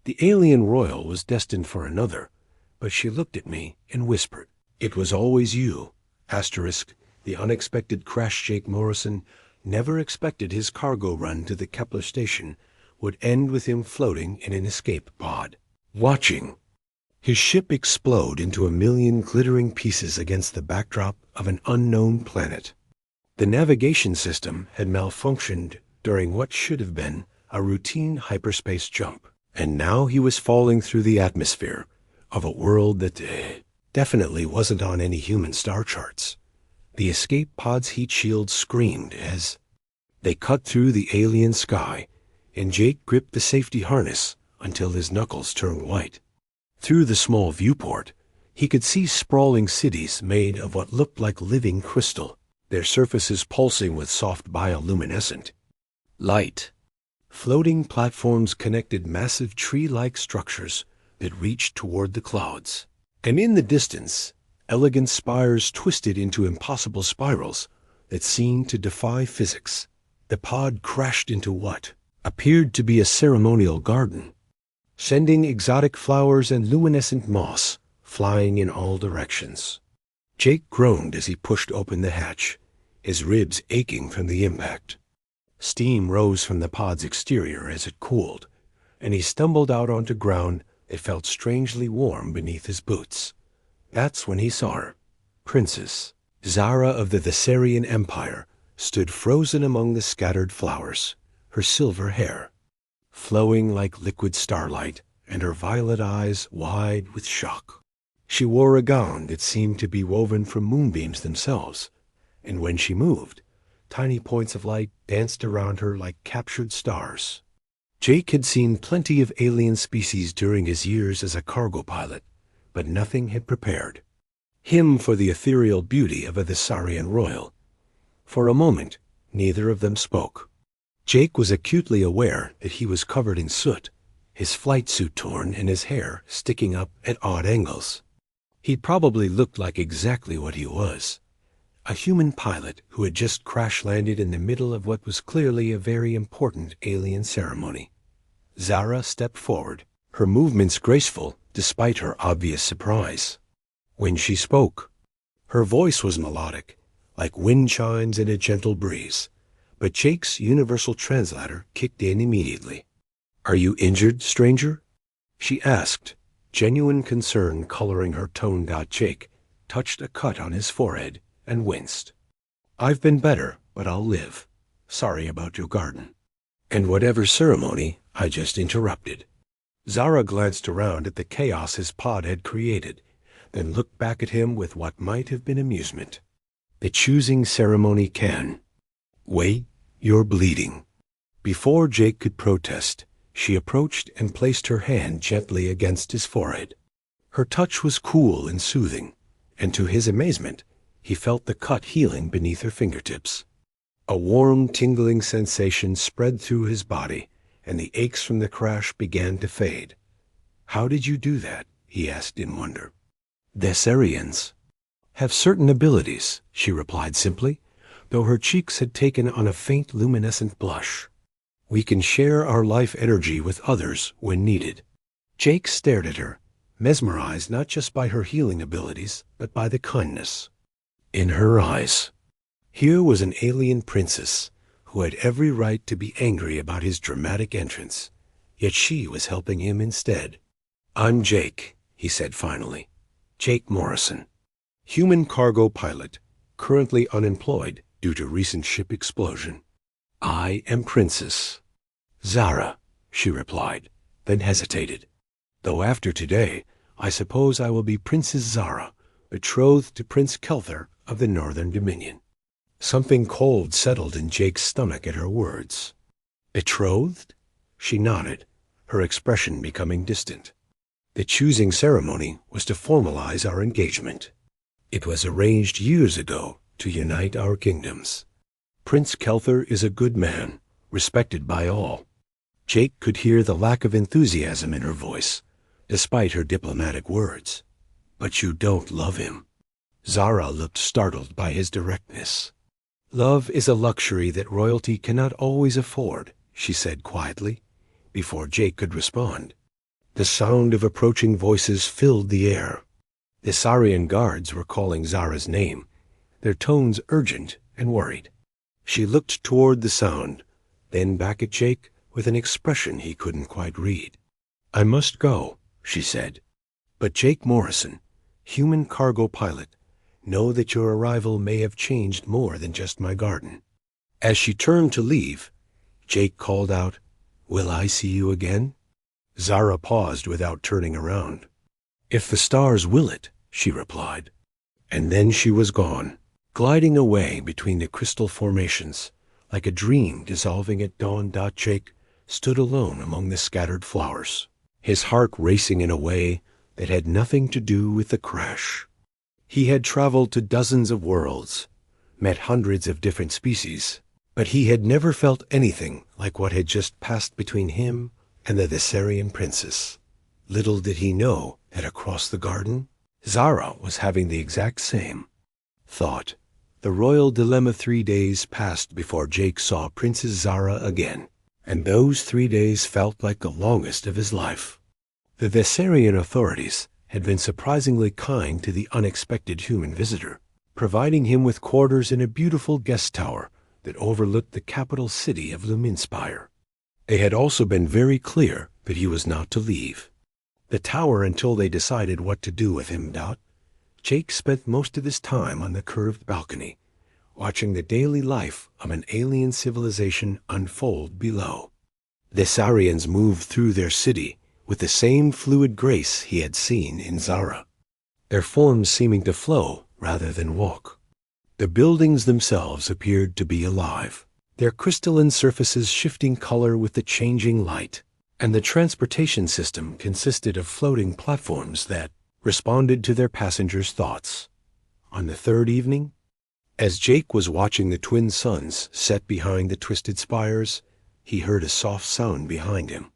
The Alien Royal was destined for another, but she looked at me and whispered, "It was always you." Asterisk, the unexpected crash. Jake Morrison never expected his cargo run to the Kepler station would end with him floating in an escape pod, watching his ship explode into a million glittering pieces against the backdrop of an unknown planet. The navigation system had malfunctioned during what should have been a routine hyperspace jump, and now he was falling through the atmosphere of a world that definitely wasn't on any human star charts. The escape pod's heat shield screamed as they cut through the alien sky, and Jake gripped the safety harness until his knuckles turned white. Through the small viewport, he could see sprawling cities made of what looked like living crystal, their surfaces pulsing with soft bioluminescent light. Floating platforms connected massive tree-like structures that reached toward the clouds. And in the distance, elegant spires twisted into impossible spirals that seemed to defy physics. The pod crashed into what appeared to be a ceremonial garden, sending exotic flowers and luminescent moss flying in all directions. Jake groaned as he pushed open the hatch, his ribs aching from the impact. Steam rose from the pod's exterior as it cooled, and he stumbled out onto ground that felt strangely warm beneath his boots. That's when he saw her. Princess Zara of the Thessarian Empire stood frozen among the scattered flowers, her silver hair flowing like liquid starlight and her violet eyes wide with shock. She wore a gown that seemed to be woven from moonbeams themselves, and when she moved, tiny points of light danced around her like captured stars. Jake had seen plenty of alien species during his years as a cargo pilot, but nothing had prepared him for the ethereal beauty of a Thessarian royal. For a moment, neither of them spoke. Jake was acutely aware that he was covered in soot, his flight suit torn and his hair sticking up at odd angles. He'd probably looked like exactly what he was, a human pilot who had just crash-landed in the middle of what was clearly a very important alien ceremony. Zara stepped forward, her movements graceful despite her obvious surprise. When she spoke, her voice was melodic, like wind chimes in a gentle breeze, but Jake's universal translator kicked in immediately. "Are you injured, stranger?" she asked, genuine concern coloring her tone. Jake touched a cut on his forehead and winced. "I've been better, but I'll live. Sorry about your garden and whatever ceremony I just interrupted." Zara glanced around at the chaos his pod had created, then looked back at him with what might have been amusement. "The choosing ceremony can wait. You're bleeding." Before Jake could protest, she approached and placed her hand gently against his forehead. Her touch was cool and soothing, and to his amazement, he felt the cut healing beneath her fingertips. A warm, tingling sensation spread through his body, and the aches from the crash began to fade. "How did you do that?" he asked in wonder. "Thessarians have certain abilities," she replied simply, though her cheeks had taken on a faint luminescent blush. "We can share our life energy with others when needed." Jake stared at her, mesmerized not just by her healing abilities, but by the kindness in her eyes. Here was an alien princess who had every right to be angry about his dramatic entrance, yet she was helping him instead. "I'm Jake," he said finally. "Jake Morrison, human cargo pilot, currently unemployed due to recent ship explosion." "I am Princess Zara," she replied, then hesitated. "Though after today, I suppose I will be Princess Zara, betrothed to Prince Kelthar of the Northern Dominion." Something cold settled in Jake's stomach at her words. "Betrothed?" She nodded, her expression becoming distant. "The choosing ceremony was to formalize our engagement. It was arranged years ago to unite our kingdoms. Prince Kelthar is a good man, respected by all." Jake could hear the lack of enthusiasm in her voice, despite her diplomatic words. "But you don't love him." Zara looked startled by his directness. "Love is a luxury that royalty cannot always afford," she said quietly, before Jake could respond. The sound of approaching voices filled the air. The Saurian guards were calling Zara's name, their tones urgent and worried. She looked toward the sound, then back at Jake with an expression he couldn't quite read. "I must go," she said. "But Jake Morrison, human cargo pilot, know that your arrival may have changed more than just my garden." As she turned to leave, Jake called out, "Will I see you again?" Zara paused without turning around. "If the stars will it," she replied. And then she was gone, gliding away between the crystal formations, like a dream dissolving at dawn. Jake stood alone among the scattered flowers, his heart racing in a way that had nothing to do with the crash. He had traveled to dozens of worlds, met hundreds of different species, but he had never felt anything like what had just passed between him and the Thessarian princess. Little did he know that across the garden, Zara was having the exact same thought. The royal dilemma. 3 days passed before Jake saw Princess Zara again, and those 3 days felt like the longest of his life. The Thessarian authorities had been surprisingly kind to the unexpected human visitor, providing him with quarters in a beautiful guest tower that overlooked the capital city of Luminspire. They had also been very clear that he was not to leave the tower until they decided what to do with him. Jake spent most of his time on the curved balcony, watching the daily life of an alien civilization unfold below. The Saurians moved through their city with the same fluid grace he had seen in Zara, their forms seeming to flow rather than walk. The buildings themselves appeared to be alive, their crystalline surfaces shifting color with the changing light, and the transportation system consisted of floating platforms that responded to their passengers' thoughts. On the third evening, as Jake was watching the twin suns set behind the twisted spires, he heard a soft sound behind him.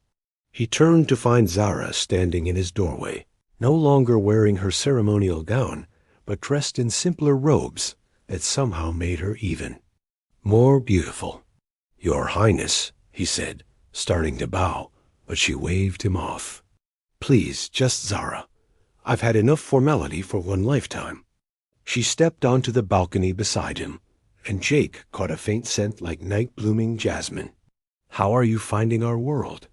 He turned to find Zara standing in his doorway, no longer wearing her ceremonial gown, but dressed in simpler robes that somehow made her even more beautiful. "Your Highness," he said, starting to bow, but she waved him off. "Please, just Zara. I've had enough formality for one lifetime." She stepped onto the balcony beside him, and Jake caught a faint scent like night-blooming jasmine. "How are you finding our world?"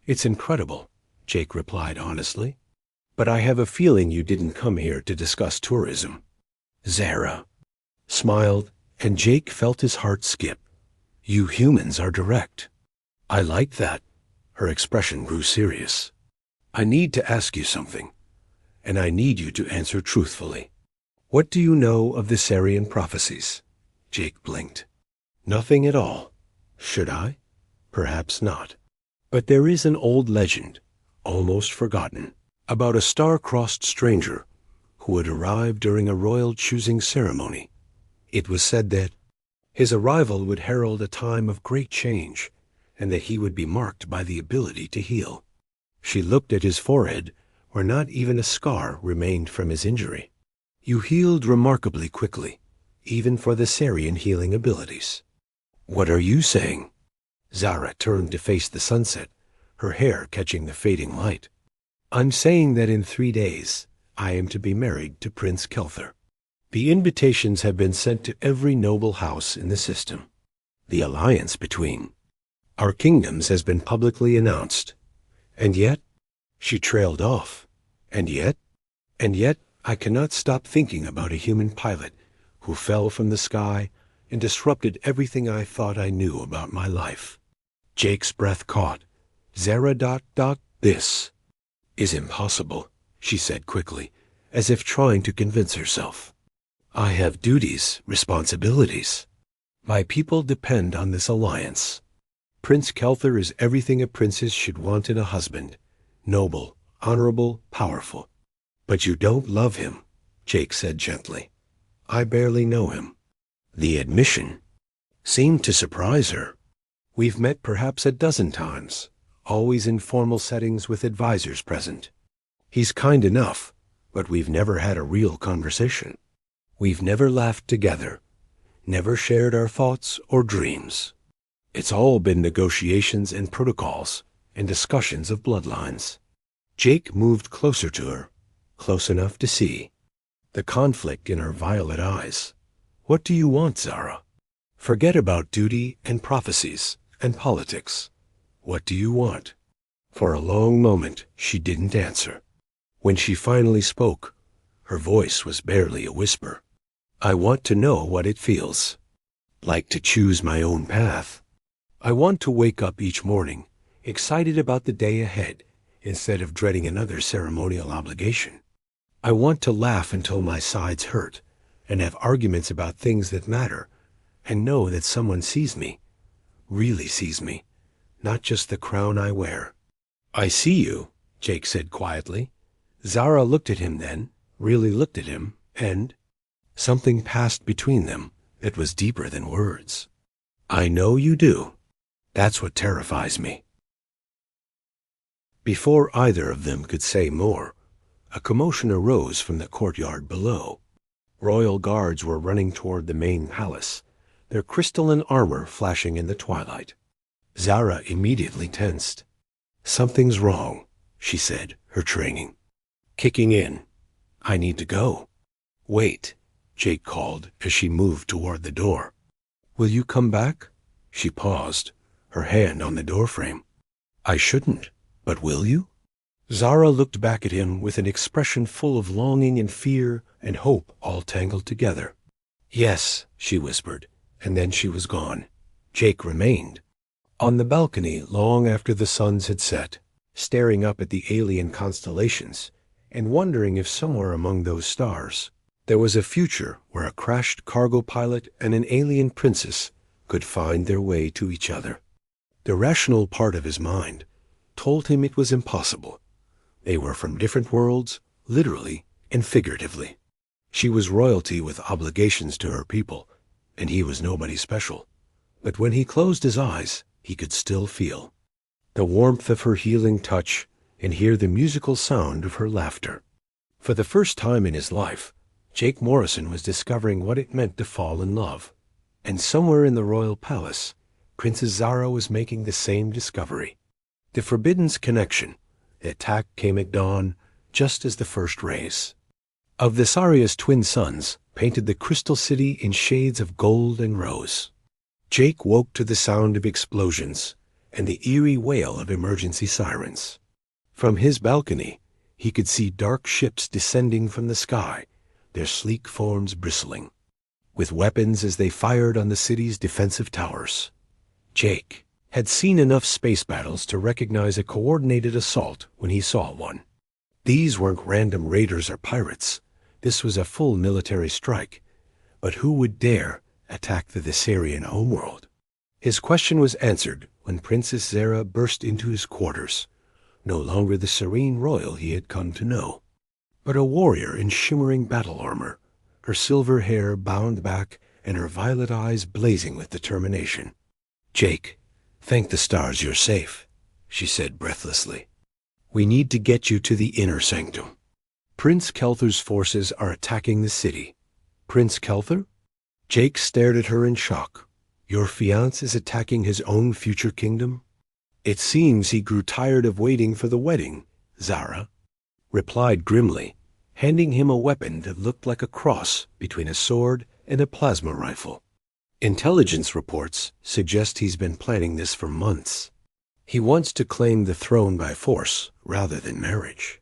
"It's incredible," Jake replied honestly. "But I have a feeling you didn't come here to discuss tourism." Zara smiled, and Jake felt his heart skip. "You humans are direct." "I like that." Her expression grew serious. "I need to ask you something, and I need you to answer truthfully. What do you know of the Thessarian prophecies?" Jake blinked. "Nothing at all." "Should I?" "Perhaps not. But there is an old legend, almost forgotten, about a star-crossed stranger who would arrive during a royal choosing ceremony. It was said that his arrival would herald a time of great change, and that he would be marked by the ability to heal. She looked at his forehead, where not even a scar remained from his injury. "You healed remarkably quickly, even for the Thessarian healing abilities." "What are you saying?" Zara turned to face the sunset, her hair catching the fading light. "I'm saying that in 3 days I am to be married to Prince Kelthar. The invitations have been sent to every noble house in the system. The alliance between our kingdoms has been publicly announced. And yet," she trailed off, and yet I cannot stop thinking about a human pilot who fell from the sky and disrupted everything I thought I knew about my life." Jake's breath caught. "Zara. This is impossible," she said quickly, as if trying to convince herself. "I have duties, responsibilities. My people depend on this alliance. Prince Kelthar is everything a princess should want in a husband: noble, honorable, powerful." "But you don't love him," Jake said gently. "I barely know him." The admission seemed to surprise her. "We've met perhaps a dozen times, always in formal settings with advisors present. He's kind enough, but we've never had a real conversation. We've never laughed together, never shared our thoughts or dreams. It's all been negotiations and protocols and discussions of bloodlines." Jake moved closer to her, close enough to see the conflict in her violet eyes. What do you want, Zara? Forget about duty and prophecies and politics. What do you want? For a long moment, she didn't answer. When she finally spoke, her voice was barely a whisper. I want to know what it feels like to choose my own path. I want to wake up each morning, excited about the day ahead, instead of dreading another ceremonial obligation. I want to laugh until my sides hurt, and have arguments about things that matter, and know that someone sees me, really sees me, not just the crown I wear. I see you, Jake said quietly. Zara looked at him then, really looked at him, and something passed between them that was deeper than words. I know you do. That's what terrifies me. Before either of them could say more, a commotion arose from the courtyard below. Royal guards were running toward the main palace, their crystalline armor flashing in the twilight. Zara immediately tensed. Something's wrong, she said, her training kicking in. I need to go. Wait, Jake called as she moved toward the door. Will you come back? She paused, her hand on the doorframe. I shouldn't, but will you? Zara looked back at him with an expression full of longing and fear and hope all tangled together. Yes, she whispered, and then she was gone. Jake remained on the balcony long after the suns had set, staring up at the alien constellations and wondering if somewhere among those stars there was a future where a crashed cargo pilot and an alien princess could find their way to each other. The rational part of his mind told him it was impossible. They were from different worlds, literally and figuratively. She was royalty with obligations to her people, and he was nobody special. But when he closed his eyes, he could still feel the warmth of her healing touch and hear the musical sound of her laughter. For the first time in his life, Jake Morrison was discovering what it meant to fall in love. And somewhere in the royal palace, Princess Zara was making the same discovery. The Forbidden's connection. The attack came at dawn, just as the first rays of the Saria's twin suns painted the crystal city in shades of gold and rose. Jake woke to the sound of explosions and the eerie wail of emergency sirens. From his balcony, he could see dark ships descending from the sky, their sleek forms bristling with weapons as they fired on the city's defensive towers. Jake had seen enough space battles to recognize a coordinated assault when he saw one. These weren't random raiders or pirates. This was a full military strike. But who would dare attack the Thessarian homeworld? His question was answered when Princess Zara burst into his quarters, no longer the serene royal he had come to know, but a warrior in shimmering battle armor, her silver hair bound back and her violet eyes blazing with determination. Jake, thank the stars you're safe, she said breathlessly. We need to get you to the inner sanctum. Prince Kelther's forces are attacking the city. Prince Kelther? Jake stared at her in shock. Your fiancé is attacking his own future kingdom? It seems he grew tired of waiting for the wedding, Zara replied grimly, handing him a weapon that looked like a cross between a sword and a plasma rifle. Intelligence reports suggest he's been planning this for months. He wants to claim the throne by force rather than marriage.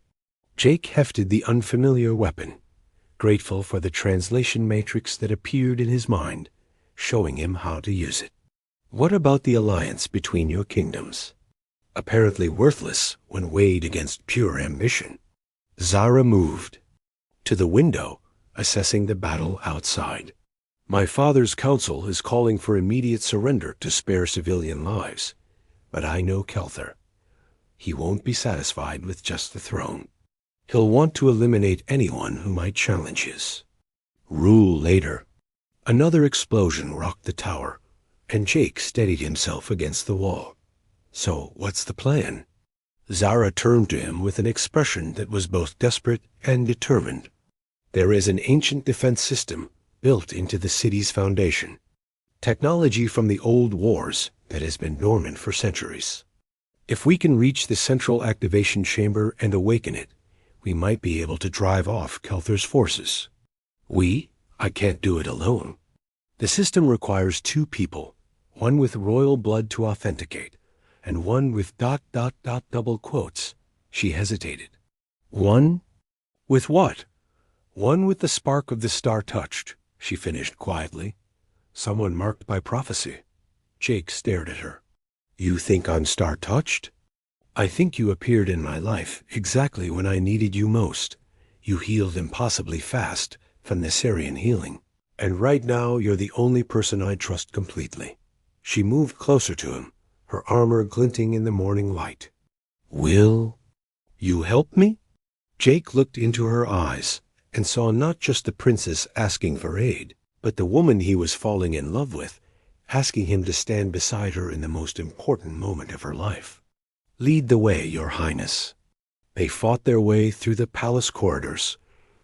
Jake hefted the unfamiliar weapon, grateful for the translation matrix that appeared in his mind, showing him how to use it. What about the alliance between your kingdoms? Apparently worthless when weighed against pure ambition. Zara moved to the window, assessing the battle outside. My father's council is calling for immediate surrender to spare civilian lives, but I know Kelther. He won't be satisfied with just the throne. He'll want to eliminate anyone who might challenge his rule later. Another explosion rocked the tower, and Jake steadied himself against the wall. So what's the plan? Zara turned to him with an expression that was both desperate and determined. There is an ancient defense system built into the city's foundation. Technology from the old wars that has been dormant for centuries. If we can reach the central activation chamber and awaken it, we might be able to drive off Kelther's forces. I can't do it alone. The system requires 2 people, one with royal blood to authenticate, and one with ... double quotes. She hesitated. One? With what? One with the spark of the star touched, she finished quietly. Someone marked by prophecy. Jake stared at her. You think I'm star-touched? I think you appeared in my life exactly when I needed you most. You healed impossibly fast from the Sarian healing. And right now you're the only person I trust completely. She moved closer to him, her armor glinting in the morning light. Will you help me? Jake looked into her eyes and saw not just the princess asking for aid, but the woman he was falling in love with, asking him to stand beside her in the most important moment of her life. Lead the way, Your Highness. They fought their way through the palace corridors,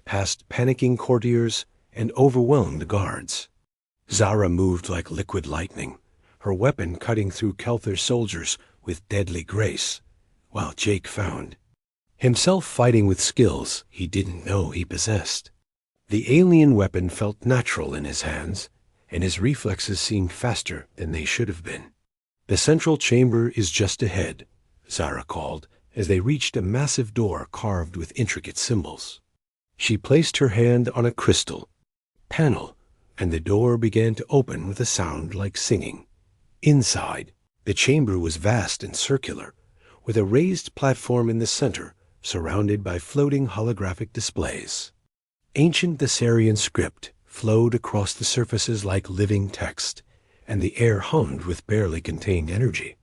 past panicking courtiers and overwhelmed guards. Zara moved like liquid lightning, her weapon cutting through Kelther's soldiers with deadly grace, while Jake found himself fighting with skills he didn't know he possessed. The alien weapon felt natural in his hands, and his reflexes seemed faster than they should have been. The central chamber is just ahead, Zara called, as they reached a massive door carved with intricate symbols. She placed her hand on a crystal panel, and the door began to open with a sound like singing. Inside, the chamber was vast and circular, with a raised platform in the center, surrounded by floating holographic displays. Ancient Thessarian script flowed across the surfaces like living text, and the air hummed with barely contained energy.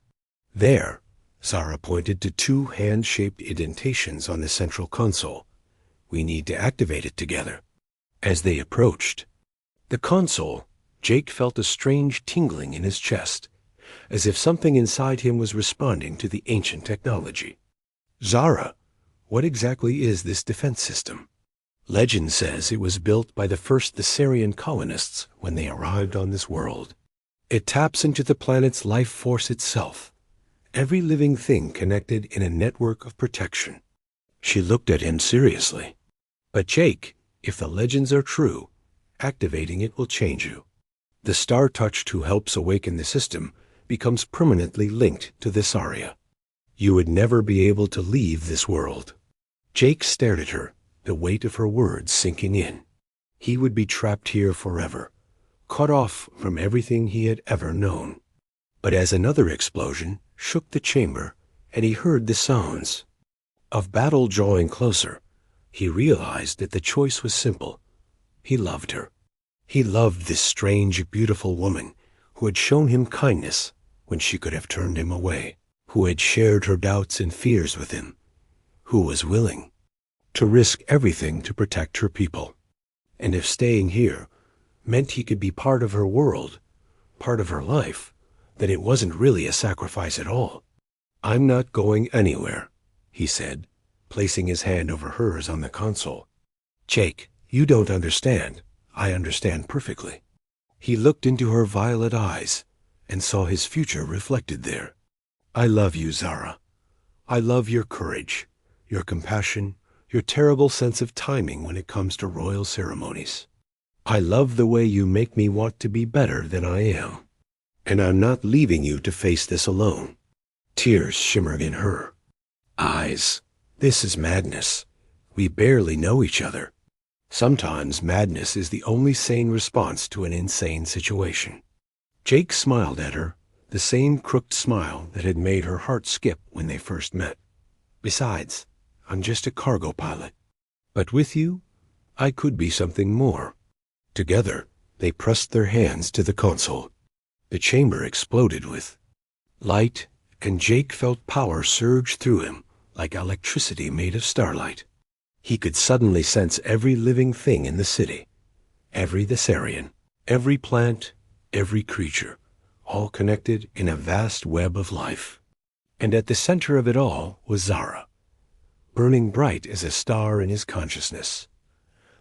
There, Zara pointed to 2 hand-shaped indentations on the central console. We need to activate it together. As they approached the console, Jake felt a strange tingling in his chest, as if something inside him was responding to the ancient technology. Zara, what exactly is this defense system? Legend says it was built by the first Thessarian colonists when they arrived on this world. It taps into the planet's life force itself, every living thing connected in a network of protection. She looked at him seriously. But Jake, if the legends are true, activating it will change you. The star-touched who helps awaken the system becomes permanently linked to this aria. You would never be able to leave this world. Jake stared at her, the weight of her words sinking in. He would be trapped here forever, cut off from everything he had ever known. But as another explosion shook the chamber, and he heard the sounds of battle drawing closer, he realized that the choice was simple. He loved her. He loved this strange, beautiful woman who had shown him kindness when she could have turned him away, who had shared her doubts and fears with him, who was willing to risk everything to protect her people. And if staying here meant he could be part of her world, part of her life, then it wasn't really a sacrifice at all. I'm not going anywhere, he said, placing his hand over hers on the console. Jake, you don't understand. I understand perfectly. He looked into her violet eyes and saw his future reflected there. I love you, Zara. I love your courage, your compassion, your terrible sense of timing when it comes to royal ceremonies. I love the way you make me want to be better than I am. And I'm not leaving you to face this alone. Tears shimmered in her eyes. This is madness. We barely know each other. Sometimes madness is the only sane response to an insane situation. Jake smiled at her, the same crooked smile that had made her heart skip when they first met. Besides, I'm just a cargo pilot. But with you, I could be something more. Together, they pressed their hands to the console. The chamber exploded with light, and Jake felt power surge through him like electricity made of starlight. He could suddenly sense every living thing in the city, every Thessarian, every plant, every creature, all connected in a vast web of life. And at the center of it all was Zara, burning bright as a star in his consciousness.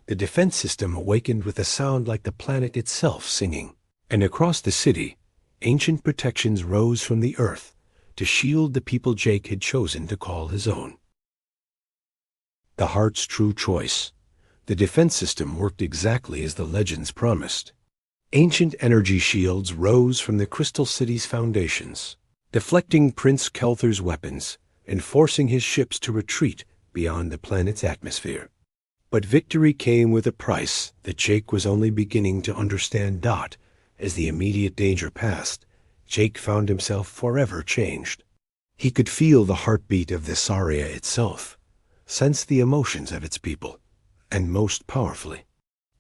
The defense system awakened with a sound like the planet itself singing, and across the city, ancient protections rose from the earth to shield the people Jake had chosen to call his own. The heart's true choice. The defense system worked exactly as the legends promised. Ancient energy shields rose from the Crystal City's foundations, deflecting Prince Kelther's weapons and forcing his ships to retreat beyond the planet's atmosphere. But victory came with a price that Jake was only beginning to understand. As the immediate danger passed, Jake found himself forever changed. He could feel the heartbeat of the Saria itself, sense the emotions of its people, and most powerfully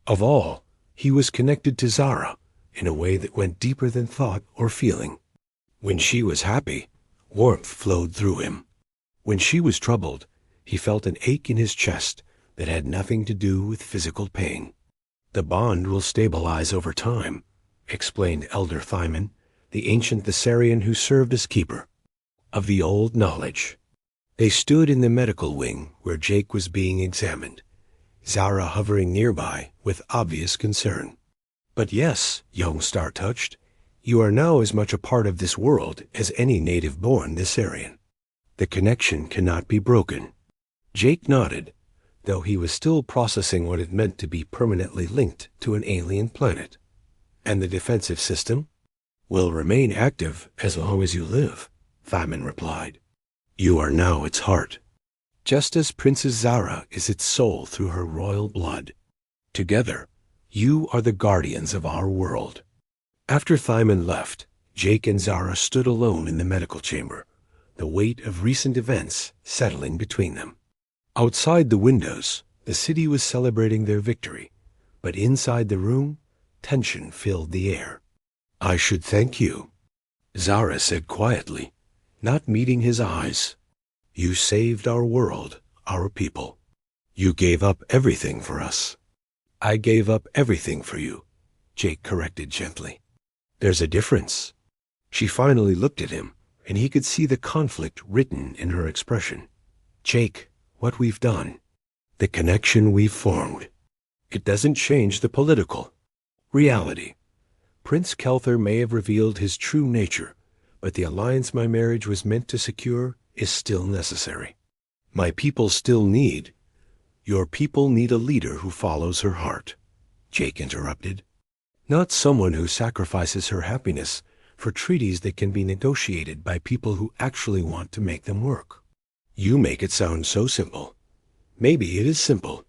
of all, he was connected to Zara in a way that went deeper than thought or feeling. When she was happy, warmth flowed through him. When she was troubled, he felt an ache in his chest that had nothing to do with physical pain. The bond will stabilize over time, explained Elder Thyman, the ancient Thessarian who served as keeper of the old knowledge. They stood in the medical wing where Jake was being examined, Zara hovering nearby with obvious concern. But yes, young star-touched, you are now as much a part of this world as any native-born Thessarian. The connection cannot be broken. Jake nodded, though he was still processing what it meant to be permanently linked to an alien planet. And the defensive system will remain active as long as you live, Thyman replied. You are now its heart, just as Princess Zara is its soul through her royal blood. Together, you are the guardians of our world. After Thyman left, Jake and Zara stood alone in the medical chamber, the weight of recent events settling between them. Outside the windows, the city was celebrating their victory, but inside the room, tension filled the air. I should thank you, Zara said quietly, not meeting his eyes. You saved our world, our people. You gave up everything for us. I gave up everything for you, Jake corrected gently. There's a difference. She finally looked at him, and he could see the conflict written in her expression. Jake, what we've done, the connection we've formed, it doesn't change the political reality. Prince Kelther may have revealed his true nature, but the alliance my marriage was meant to secure is still necessary. My people still need. Your people need a leader who follows her heart, Jake interrupted. Not someone who sacrifices her happiness for treaties that can be negotiated by people who actually want to make them work. You make it sound so simple. Maybe it is simple.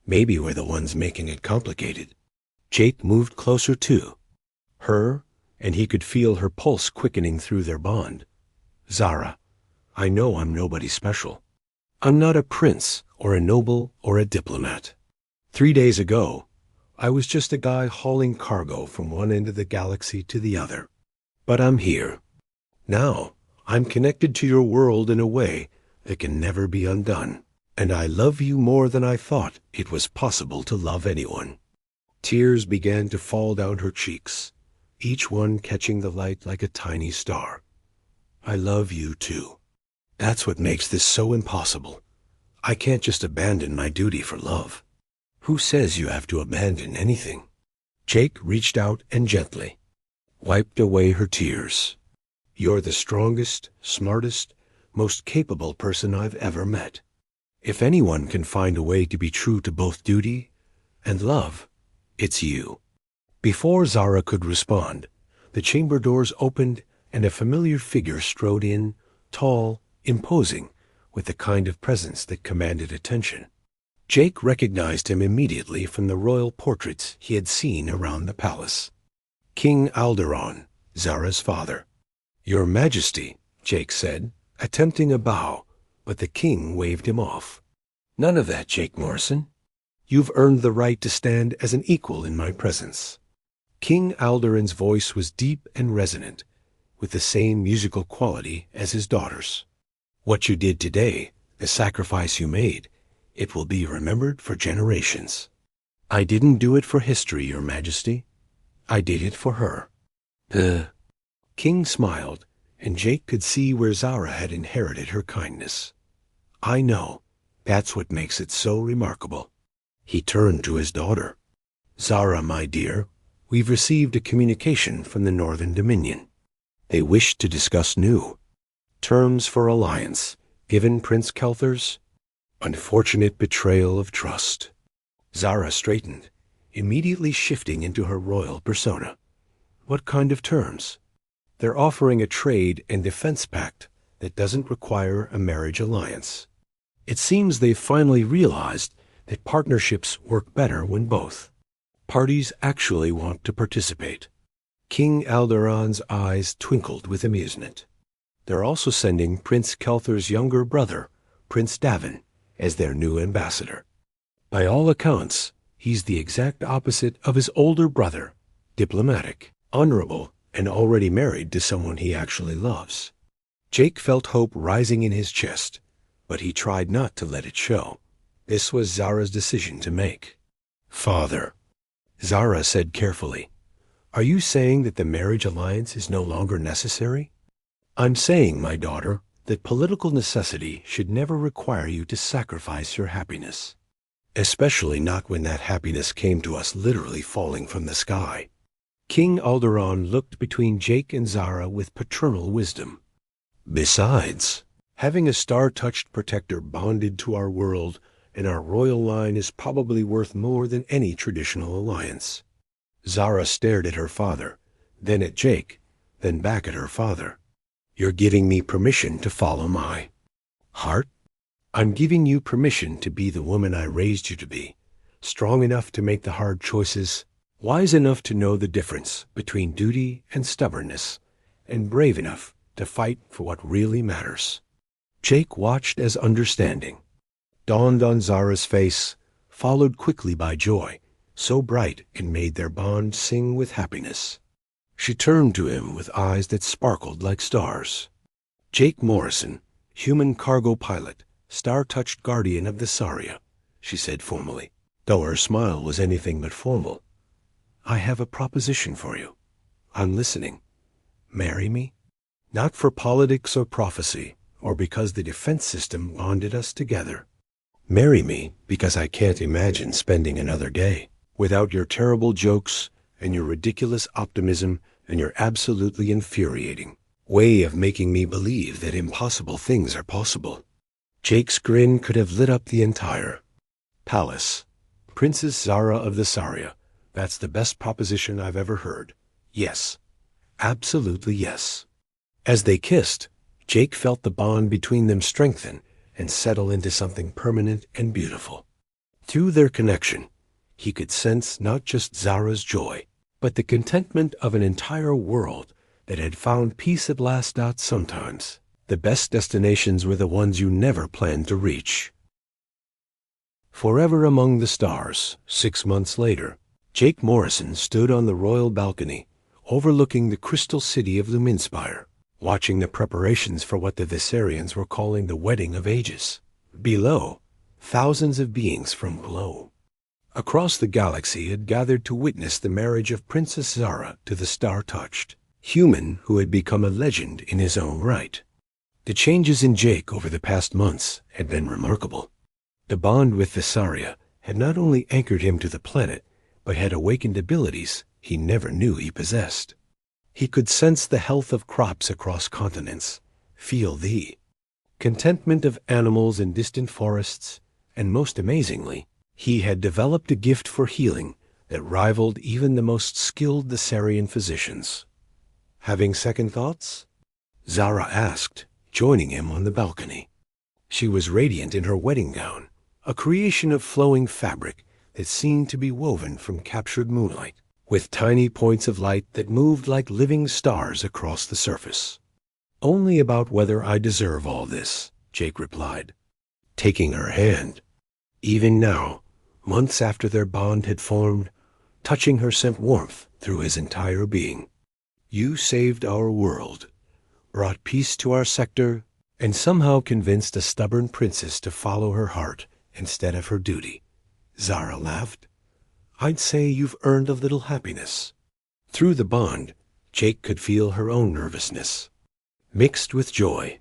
Maybe we're the ones making it complicated. Jake moved closer to her, and he could feel her pulse quickening through their bond. Zara, I know I'm nobody special. I'm not a prince or a noble or a diplomat. 3 days ago, I was just a guy hauling cargo from one end of the galaxy to the other. But I'm here. Now, I'm connected to your world in a way that can never be undone. And I love you more than I thought it was possible to love anyone. Tears began to fall down her cheeks, each one catching the light like a tiny star. I love you too. That's what makes this so impossible. I can't just abandon my duty for love. Who says you have to abandon anything? Jake reached out and gently wiped away her tears. You're the strongest, smartest, most capable person I've ever met. If anyone can find a way to be true to both duty and love, it's you. Before Zara could respond, the chamber doors opened and a familiar figure strode in, tall, imposing, with the kind of presence that commanded attention. Jake recognized him immediately from the royal portraits he had seen around the palace. King Alderaan, Zara's father. Your Majesty, Jake said, attempting a bow, but the king waved him off. None of that, Jake Morrison. You've earned the right to stand as an equal in my presence. King Alderaan's voice was deep and resonant, with the same musical quality as his daughter's. What you did today, the sacrifice you made, it will be remembered for generations. I didn't do it for history, Your Majesty. I did it for her. The king smiled, and Jake could see where Zara had inherited her kindness. I know. That's what makes it so remarkable. He turned to his daughter. Zara, my dear, we've received a communication from the Northern Dominion. They wish to discuss new Terms for alliance, given Prince Kelthers. Unfortunate betrayal of trust. Zara straightened, immediately shifting into her royal persona. What kind of terms? They're offering a trade and defense pact that doesn't require a marriage alliance. It seems they've finally realized that partnerships work better when both parties actually want to participate. King Alderon's eyes twinkled with amusement. They're also sending Prince Kelthers' younger brother, Prince Davin, as their new ambassador. By all accounts, he's the exact opposite of his older brother, diplomatic, honorable, and already married to someone he actually loves. Jake felt hope rising in his chest, but he tried not to let it show. This was Zara's decision to make. Father, Zara said carefully, are you saying that the marriage alliance is no longer necessary? I'm saying, my daughter, that political necessity should never require you to sacrifice your happiness. Especially not when that happiness came to us literally falling from the sky. King Alderon looked between Jake and Zara with paternal wisdom. Besides, having a star-touched protector bonded to our world and our royal line is probably worth more than any traditional alliance. Zara stared at her father, then at Jake, then back at her father. You're giving me permission to follow my heart? I'm giving you permission to be the woman I raised you to be, strong enough to make the hard choices, wise enough to know the difference between duty and stubbornness, and brave enough to fight for what really matters. Jake watched as understanding dawned on Zara's face, followed quickly by joy, so bright it made their bond sing with happiness. She turned to him with eyes that sparkled like stars. Jake Morrison, human cargo pilot, star-touched guardian of the Saria, she said formally, though her smile was anything but formal. I have a proposition for you. I'm listening. Marry me? Not for politics or prophecy, or because the defense system bonded us together. Marry me because I can't imagine spending another day without your terrible jokes and your ridiculous optimism and your absolutely infuriating way of making me believe that impossible things are possible. Jake's grin could have lit up the entire palace. Princess Zara of the Saria, that's the best proposition I've ever heard. Yes, absolutely yes. As they kissed, Jake felt the bond between them strengthen and settle into something permanent and beautiful. Through their connection, he could sense not just Zara's joy, but the contentment of an entire world that had found peace at last. Sometimes the best destinations were the ones you never planned to reach. Forever among the stars, 6 months later, Jake Morrison stood on the royal balcony, overlooking the crystal city of Luminspire, watching the preparations for what the Viserians were calling the wedding of ages. Below, thousands of beings from below, across the galaxy, had gathered to witness the marriage of Princess Zara to the star-touched human who had become a legend in his own right. The changes in Jake over the past months had been remarkable. The bond with Visaria had not only anchored him to the planet, but had awakened abilities he never knew he possessed. He could sense the health of crops across continents, feel the contentment of animals in distant forests, and most amazingly, he had developed a gift for healing that rivaled even the most skilled Thessarian physicians. Having second thoughts? Zara asked, joining him on the balcony. She was radiant in her wedding gown, a creation of flowing fabric that seemed to be woven from captured moonlight, with tiny points of light that moved like living stars across the surface. Only about whether I deserve all this, Jake replied, taking her hand. Even now, months after their bond had formed, touching her sent warmth through his entire being. You saved our world, brought peace to our sector, and somehow convinced a stubborn princess to follow her heart instead of her duty. Zara laughed. I'd say you've earned a little happiness. Through the bond, Jake could feel her own nervousness, mixed with joy.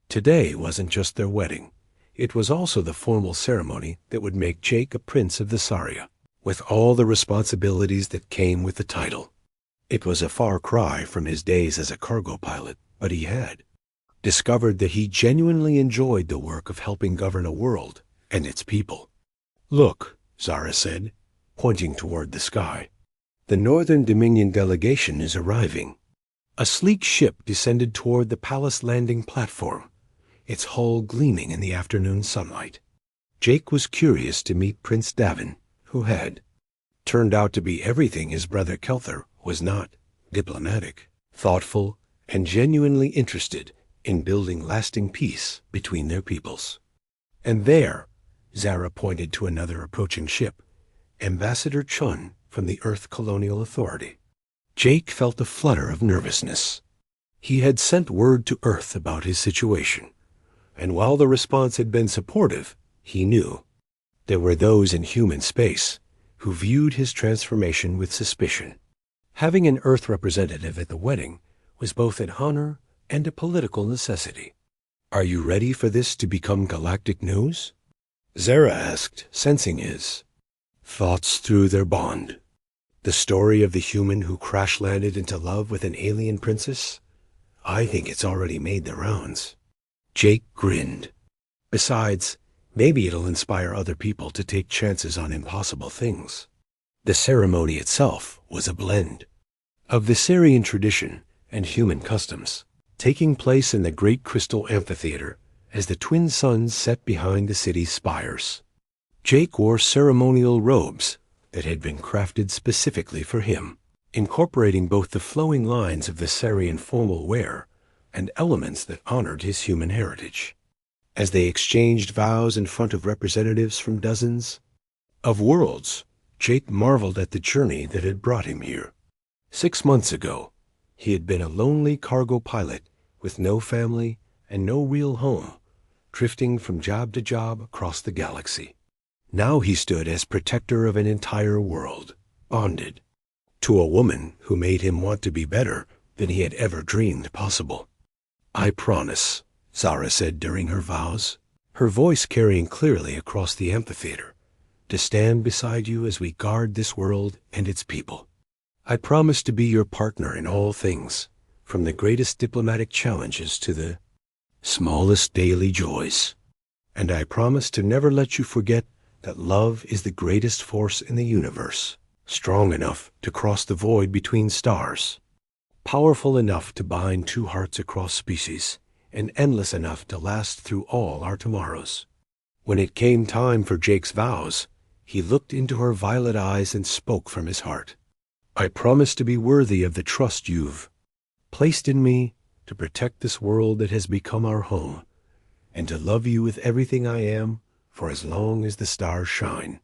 Today wasn't just their wedding. It was also the formal ceremony that would make Jake a prince of the Saria, with all the responsibilities that came with the title. It was a far cry from his days as a cargo pilot, but he had discovered that he genuinely enjoyed the work of helping govern a world and its people. "Look," Zara said, pointing toward the sky. "The Northern Dominion delegation is arriving." A sleek ship descended toward the palace landing platform, its hull gleaming in the afternoon sunlight. Jake was curious to meet Prince Davin, who had turned out to be everything his brother Kelthar was not: diplomatic, thoughtful, and genuinely interested in building lasting peace between their peoples. And there, Zara pointed to another approaching ship, Ambassador Chun from the Earth Colonial Authority. Jake felt a flutter of nervousness. He had sent word to Earth about his situation, and while the response had been supportive, he knew there were those in human space who viewed his transformation with suspicion. Having an Earth representative at the wedding was both an honor and a political necessity. "Are you ready for this to become galactic news?" Zara asked, sensing his thoughts through their bond. "The story of the human who crash-landed into love with an alien princess? I think it's already made the rounds." Jake grinned. "Besides, maybe it'll inspire other people to take chances on impossible things." The ceremony itself was a blend of Viserion tradition and human customs, taking place in the great crystal amphitheater as the twin suns set behind the city's spires. Jake wore ceremonial robes that had been crafted specifically for him, incorporating both the flowing lines of Viserion formal wear and elements that honored his human heritage. As they exchanged vows in front of representatives from dozens of worlds, Jake marveled at the journey that had brought him here. 6 months ago, he had been a lonely cargo pilot with no family and no real home, drifting from job to job across the galaxy. Now he stood as protector of an entire world, bonded to a woman who made him want to be better than he had ever dreamed possible. "I promise," Zara said during her vows, her voice carrying clearly across the amphitheater, "to stand beside you as we guard this world and its people. I promise to be your partner in all things, from the greatest diplomatic challenges to the smallest daily joys. And I promise to never let you forget that love is the greatest force in the universe, strong enough to cross the void between stars, powerful enough to bind two hearts across species, and endless enough to last through all our tomorrows." When it came time for Jake's vows, he looked into her violet eyes and spoke from his heart. "I promise to be worthy of the trust you've placed in me to protect this world that has become our home, and to love you with everything I am for as long as the stars shine.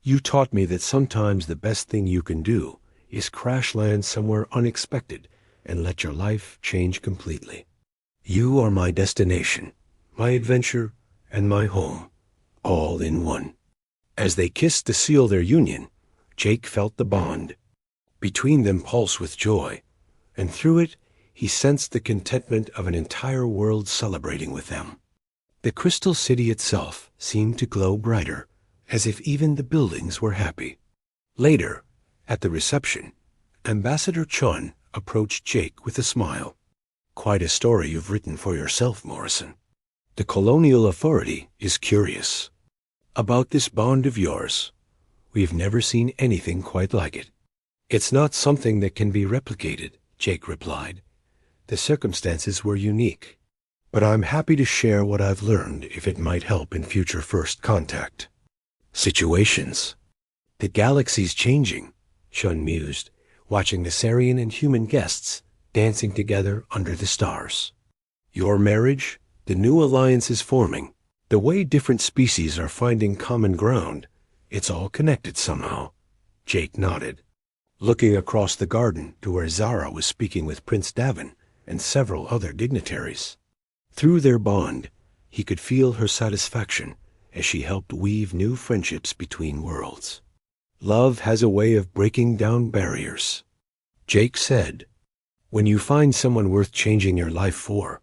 You taught me that sometimes the best thing you can do is crash land somewhere unexpected and let your life change completely. You are my destination, my adventure, and my home, all in one." As they kissed to seal their union, Jake felt the bond between them pulse with joy, and through it he sensed the contentment of an entire world celebrating with them. The crystal city itself seemed to glow brighter, as if even the buildings were happy. Later, at the reception, Ambassador Chun approached Jake with a smile. "Quite a story you've written for yourself, Morrison. The Colonial Authority is curious about this bond of yours. We've never seen anything quite like it." "It's not something that can be replicated," Jake replied. "The circumstances were unique. But I'm happy to share what I've learned if it might help in future first contact situations." "The galaxy's changing," Chun mused, watching the Sarian and human guests dancing together under the stars. "Your marriage, the new alliances forming, the way different species are finding common ground, it's all connected somehow." Jake nodded, looking across the garden to where Zara was speaking with Prince Davin and several other dignitaries. Through their bond, he could feel her satisfaction as she helped weave new friendships between worlds. "Love has a way of breaking down barriers," Jake said. "When you find someone worth changing your life for,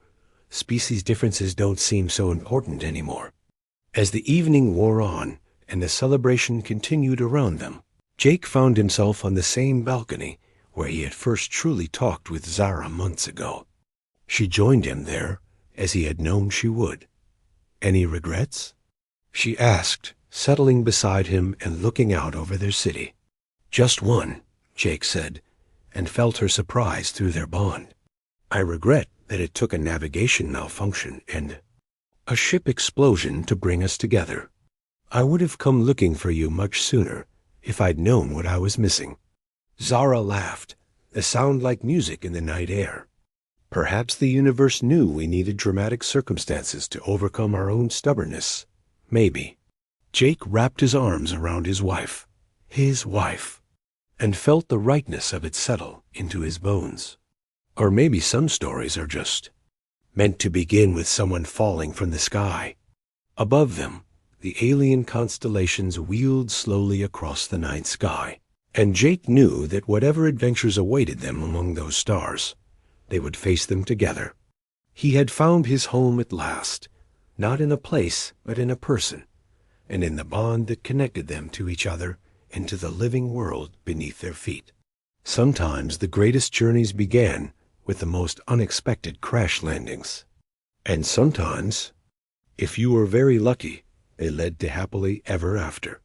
species differences don't seem so important anymore." As the evening wore on and the celebration continued around them, Jake found himself on the same balcony where he had first truly talked with Zara months ago. She joined him there, as he had known she would. "Any regrets?" she asked, settling beside him and looking out over their city. "Just one," Jake said, and felt her surprise through their bond. "I regret that it took a navigation malfunction and a ship explosion to bring us together. I would have come looking for you much sooner if I'd known what I was missing." Zara laughed, a sound like music in the night air. "Perhaps the universe knew we needed dramatic circumstances to overcome our own stubbornness. Maybe." Jake wrapped his arms around his wife, and felt the rightness of it settle into his bones. Or maybe some stories are just meant to begin with someone falling from the sky. Above them, the alien constellations wheeled slowly across the night sky, and Jake knew that whatever adventures awaited them among those stars, they would face them together. He had found his home at last, not in a place, but in a person, and in the bond that connected them to each other and to the living world beneath their feet. Sometimes the greatest journeys began with the most unexpected crash landings. And sometimes, if you were very lucky, they led to happily ever after.